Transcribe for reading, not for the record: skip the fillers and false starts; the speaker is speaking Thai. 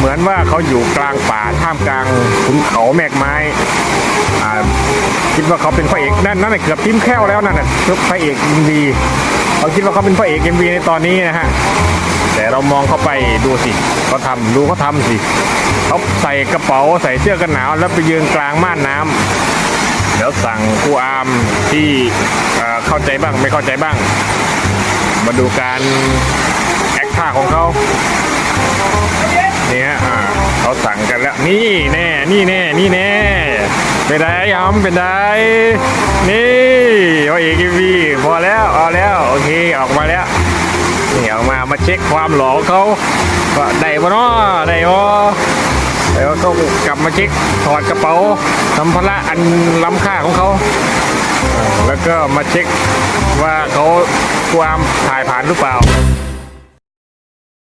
มือนว่าเขาอยู่กลางป่าท่ามกลางขุนเขาแมกไม้คิดว่าเขาเป็นพระเอกนั่นเกือบทิ้มแค่วแล้วนั่นน่ะพระเอกMVเขาคิดว่าเขาเป็นพระเอกMVในตอนนี้นะฮะแต่เรามองเข้าไปดูสิเขาทำสิเขาใส่กระเป๋าใส่เสื้อกันหนาวแล้วไปยืนกลางม่านน้ำเดี๋ยวสั่งครูอาร์มที่เข้าใจบ้างไม่เข้าใจบ้างมาดูการแอคท่าของเขานี่ฮะเขาสั่งกันแล้วนี่แน่เป็นไดย้ำเป็นไดนี่พระเอกMVพอแล้วเอาแล้วโอเคออกมาแล้วนี่ออกมาเช็คความหล่อเขาว่าได้ปะเนาะได้ปะแล้วก็กลับมาเช็คถอดกระเป๋าสัมภาระอันล้ำค่าของเขาแล้วก็มาเช็คว่าเขาความถ่ายผ่านหรือเปล่า